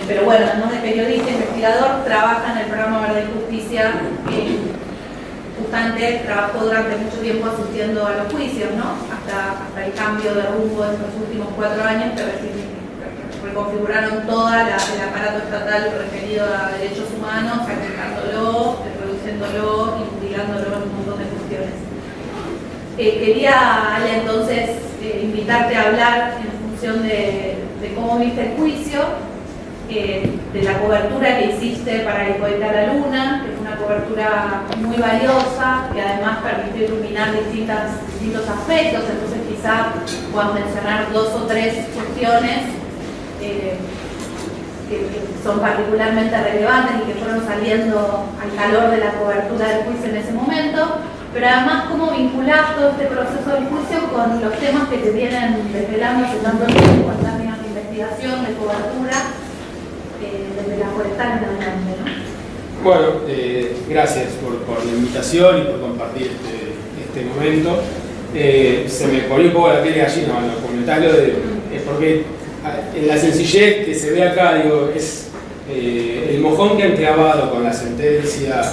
pero bueno, además de periodista, investigador, trabaja en el programa Verdad y Justicia, justamente trabajó durante mucho tiempo asistiendo a los juicios, ¿no? Hasta el cambio de rumbo en los últimos 4 años, que reconfiguraron todo el aparato estatal referido a derechos humanos, sacrificándolo, reduciéndolo y mutilándolo en un montón de cuestiones. Quería, Ale, entonces, invitarte a hablar en función de cómo viste el juicio, de la cobertura que hiciste para el Cohete a la Luna, que es una cobertura muy valiosa, que además permitió iluminar distintos aspectos, entonces quizá puedas mencionar 2 o 3 cuestiones que son particularmente relevantes y que fueron saliendo al calor de la cobertura del juicio en ese momento, pero además cómo vincular todo este proceso del juicio con los temas que te vienen desvelando hace tanto tiempo, en términos de investigación, de cobertura, desde la forestal en adelante, ¿no? Bueno, gracias por la invitación y por compartir este momento. Se me pone un poco la piel de gallina cuando comentás lo de... porque en la sencillez que se ve acá, digo, es el mojón que han clavado con la sentencia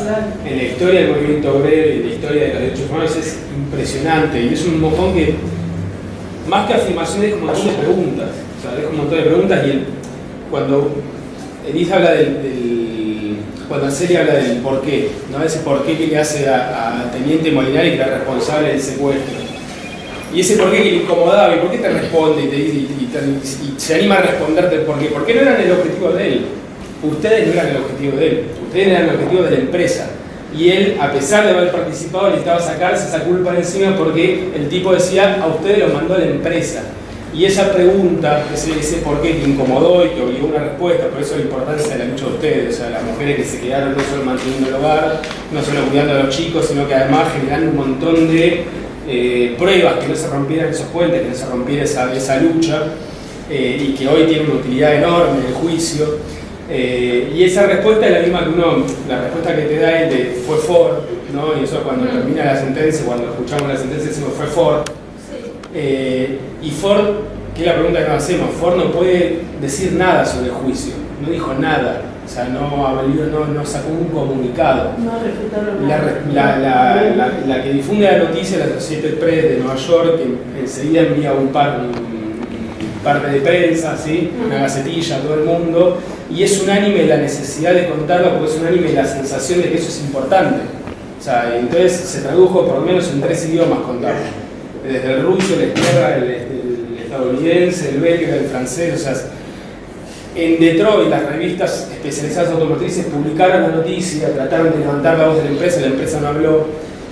en la historia del movimiento obrero y en la historia de los derechos humanos es impresionante, y es un mojón que, más que afirmaciones, es como un montón de preguntas. O sea, deja un montón de preguntas, y cuando Elisa habla cuando Arceli habla del porqué, ¿no? Ese porqué que le hace a Teniente Molinari, que era responsable del secuestro. Y ese porqué que le incomodaba, y por qué te responde y se anima a responderte el porqué. Porque no eran el objetivo de él. Ustedes no eran el objetivo de él. Ustedes eran el objetivo de la empresa. Y él, a pesar de haber participado, necesitaba sacarse esa culpa de encima porque el tipo decía, a ustedes los mandó la empresa. Y esa pregunta, ese porqué que incomodó y que obligó una respuesta, por eso la importancia de la lucha de ustedes, o sea, las mujeres que se quedaron no solo manteniendo el hogar, no solo cuidando a los chicos, sino que además generando un montón de pruebas, que no se rompieran esos puentes, que no se rompiera esa lucha, y que hoy tiene una utilidad enorme en el juicio. Y esa respuesta es la misma que la respuesta que te da el de fue Ford, ¿no? Y eso cuando termina la sentencia, cuando escuchamos la sentencia decimos fue Ford. Y Ford, que es la pregunta que nos hacemos, Ford no puede decir nada sobre el juicio, no dijo nada, o sea, no sacó un comunicado. No refutaron nada. La que difunde la noticia, la Associated Press de Nueva York, que enseguida envía un parte de prensa, ¿sí? Una gacetilla a todo el mundo, y es unánime la necesidad de contarlo, porque es unánime la sensación de que eso es importante. O sea, entonces se tradujo por lo menos en 3 idiomas contarlo. Desde el ruso, el esquerra, el estadounidense, el belga, el francés. O sea, en Detroit las revistas especializadas automotrices publicaron la noticia, trataron de levantar la voz de la empresa no habló.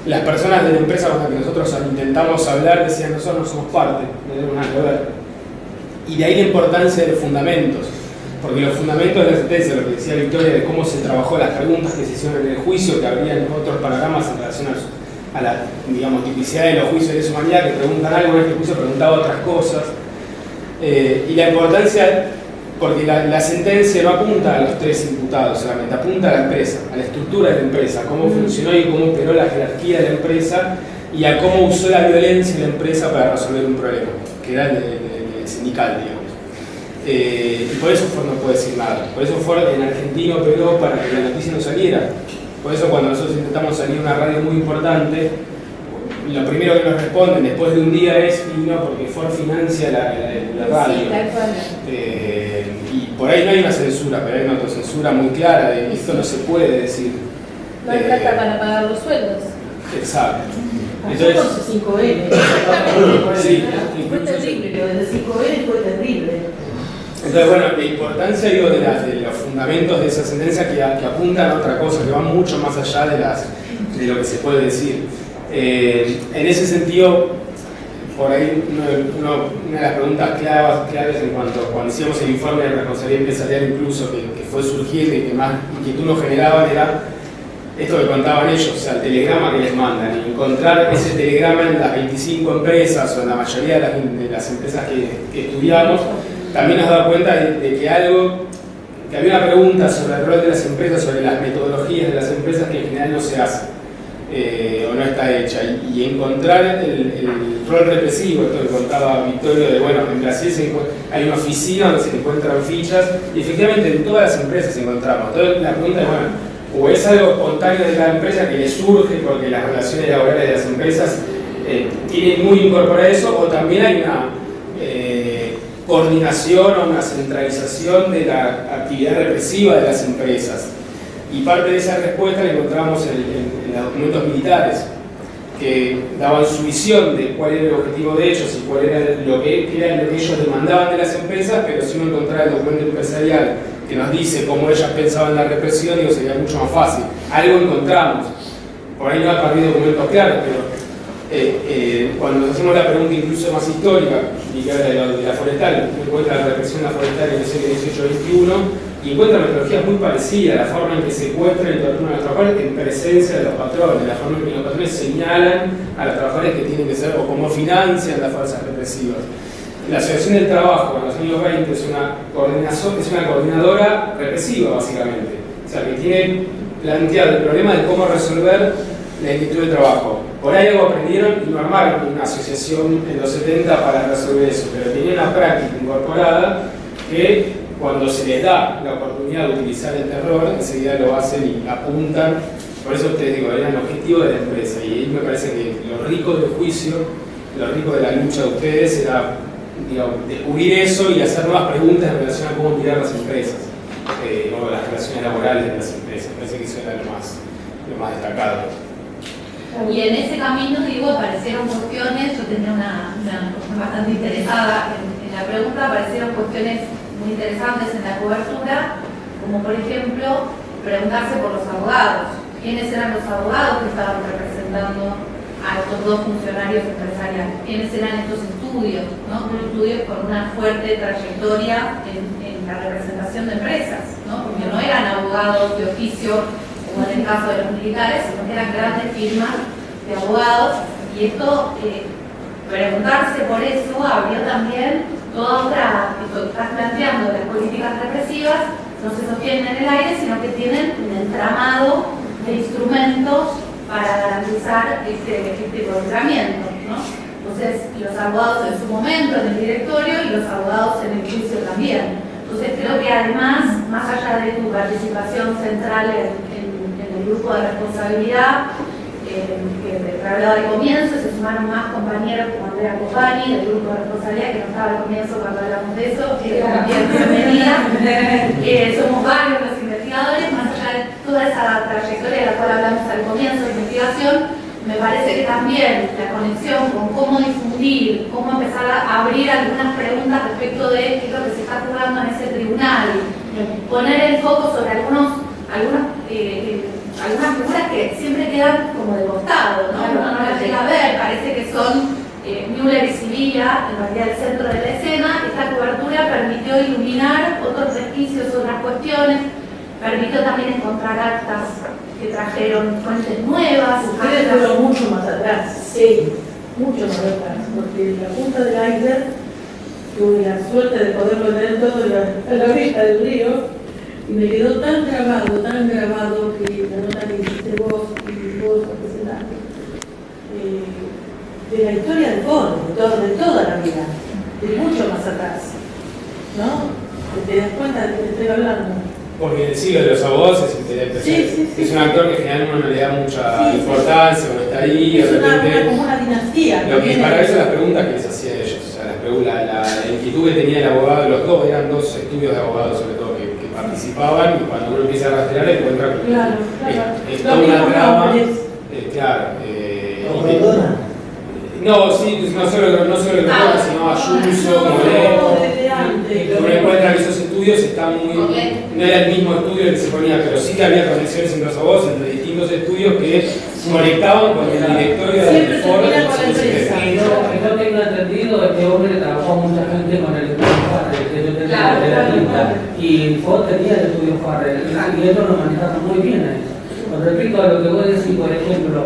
Las personas de la empresa con las que nosotros intentamos hablar decían, nosotros no somos parte, no tenemos nada que ver. Y de ahí la importancia de los fundamentos, porque los fundamentos de la sentencia, lo que decía Victoria, de cómo se trabajó, las preguntas que se hicieron en el juicio, que habrían otros panoramas en relación a la, digamos, tipicidad de los juicios de lesa humanidad, que preguntan algo, en este juicio preguntaba otras cosas, y la importancia, porque la sentencia no apunta a los 3 imputados solamente, apunta a la empresa, a la estructura de la empresa, a cómo funcionó y cómo operó la jerarquía de la empresa, y a cómo usó la violencia de la empresa para resolver un problema, que era el sindical, digamos. Y por eso Ford no puede decir nada, por eso Ford en argentino operó para que la noticia no saliera. Por eso cuando nosotros intentamos salir a una radio muy importante, lo primero que nos responden después de un día es, y no, porque Ford financia la radio. Sí, tal cual. Y por ahí no hay una censura, pero hay una autocensura muy clara de esto no se puede decir. No hay plata para pagar los sueldos. Exacto. Entonces, 5N. Sí, fue terrible, lo de 5N fue terrible. Entonces, bueno, la importancia, digo, de los fundamentos de esa sentencia que apuntan a otra cosa, que van mucho más allá de lo que se puede decir. En ese sentido, por ahí una de las preguntas claves en cuando hicimos el informe de responsabilidad empresarial, incluso que fue surgir y que más inquietud nos generaba, era esto que contaban ellos, o sea, el telegrama que les mandan, y encontrar ese telegrama en las 25 empresas o en la mayoría de las empresas que estudiamos. También nos da cuenta de que había una pregunta sobre el rol de las empresas, sobre las metodologías de las empresas que en general no se hace o no está hecha, y encontrar el rol represivo, esto que contaba Victorio, de bueno, en Brasil hay una oficina donde se encuentran fichas, y efectivamente en todas las empresas encontramos. Entonces la pregunta es, bueno, o es algo espontáneo de cada empresa que le surge porque las relaciones laborales de las empresas tienen muy incorporado eso, o también hay una coordinación o una centralización de la actividad represiva de las empresas. Y parte de esa respuesta la encontramos en los documentos militares, que daban su visión de cuál era el objetivo de ellos y cuál era lo que ellos demandaban de las empresas, pero si uno encontrara el documento empresarial que nos dice cómo ellas pensaban la represión, digo, sería mucho más fácil. Algo encontramos. Por ahí no ha habido documentos claros, pero cuando nos hacemos la pregunta incluso más histórica, ligada de la forestal, uno encuentra la represión de la forestal en el siglo XVIII-XXI, y encuentra metodologías muy parecidas, la forma en que secuestran y torturan a los trabajadores en presencia de los patrones, la forma en que los patrones señalan a los trabajadores que tienen que ser, o cómo financian las fuerzas represivas. La Asociación del Trabajo en los años 20 es una coordinadora represiva, básicamente. O sea, que tiene planteado el problema de cómo resolver la inquietud del trabajo. Por ahí algo aprendieron y no armaron una asociación en los 70 para resolver eso, pero tenía una práctica incorporada que cuando se les da la oportunidad de utilizar el terror, enseguida lo hacen y apuntan. Por eso ustedes digo, era el objetivo de la empresa, y ahí me parece que lo rico del juicio, lo rico de la lucha de ustedes era, digamos, descubrir eso y hacer nuevas preguntas en relación a cómo mirar las empresas, o las relaciones laborales de las empresas. Me parece que eso era lo más destacado. Y en ese camino, digo, aparecieron cuestiones, yo tenía una persona bastante interesada en la pregunta, aparecieron cuestiones muy interesantes en la cobertura, como por ejemplo, preguntarse por los abogados. ¿Quiénes eran los abogados que estaban representando a estos dos funcionarios empresariales? ¿Quiénes eran estos estudios? ¿No? Estudios con una fuerte trayectoria en la representación de empresas, ¿no? Porque no eran abogados de oficio, como en el caso de los militares, sino que eran grandes firmas de abogados, y esto, preguntarse por eso abrió también toda otra, esto que estás planteando, las políticas represivas no se sostienen en el aire, sino que tienen un entramado de instrumentos para garantizar este involucramiento, ¿no? Entonces, los abogados en su momento en el directorio y los abogados en el juicio también. Entonces, creo que además, más allá de tu participación central en el grupo de responsabilidad, que hablaba al comienzo, se sumaron más compañeros como Andrea Copani del grupo de responsabilidad, que no estaba al comienzo cuando hablamos de eso, que también bienvenida. Somos varios los investigadores, más allá de toda esa trayectoria de la cual hablamos al comienzo de investigación, me parece que también la conexión con cómo difundir, cómo empezar a abrir algunas preguntas respecto de qué es lo que se está jugando en ese tribunal, poner el foco sobre algunas figuras que siempre quedan como de costado, ¿no? Uno no las llega a ver, parece que son Müller y Sibilla, en realidad el centro de la escena. Esta cobertura permitió iluminar otros resquicios, otras cuestiones, permitió también encontrar actas que trajeron fuentes nuevas. Ustedes fueron mucho más atrás, sí, mucho más atrás, porque la punta del iceberg, tuve la suerte de poderlo leer todo a la orilla del río, y me quedó tan grabado que la nota que hiciste vos y vos representante, de la historia del fondo, de toda la vida, de mucho más atrás, ¿no? Te das cuenta de que te estoy hablando. Porque el siglo de los abogados es intelectual. Sí. Es un actor que en general uno no le da mucha importancia, uno está ahí, es de repente. como una dinastía. Lo que para eso las preguntas que les hacía a ellos, o sea, la inquietud que tenía el abogado, los dos eran dos estudios de abogados sobre todo que participaban, y cuando uno empieza a rastrear encuentra que es toda una trama. No, sí, no solo el doctor, sino Ayuso, Molet. Uno encuentra que esos estudios están no era el mismo estudio que se ponía, pero sí que había conexiones entre los abogados, entre distintos estudios que conectaban con el directorio del foro. Yo tengo entendido que hombre trabajó mucha gente con el estudio Farrell, que yo tenía de la lista, y Ford tenía el estudio Farrell, y ellos lo manejaron muy bien a eso. Con respecto a lo que vos decís, por ejemplo,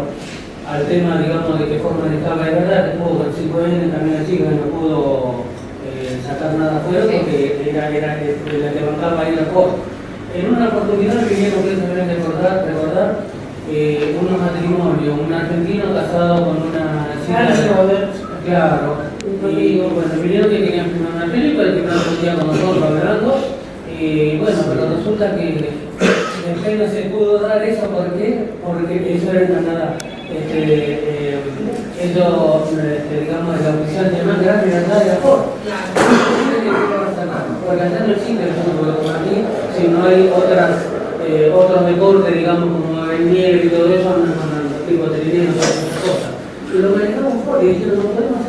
al tema, digamos, de qué forma estaba, de verdad, que pudo, el 5N también la chica no pudo sacar nada afuera porque era la que bancaba ahí la cosa. En una oportunidad vinieron, que se deben recordar, unos matrimonios, un argentino casado con una chica Claro, y bueno, vinieron que querían filmar una película, el primer día con nosotros hablando, y bueno, pero resulta que después no se pudo dar eso, ¿por qué? Porque eso era en Canadá. Ellos, digamos, el oficiante más grande de acá de Ford. Porque acá no existe el fondo aquí, si no hay otros deportes, digamos, como el nieve y todo eso, andan mandando, tipo trineo y todas esas cosas. Y lo manejamos Ford y dijeron, no podemos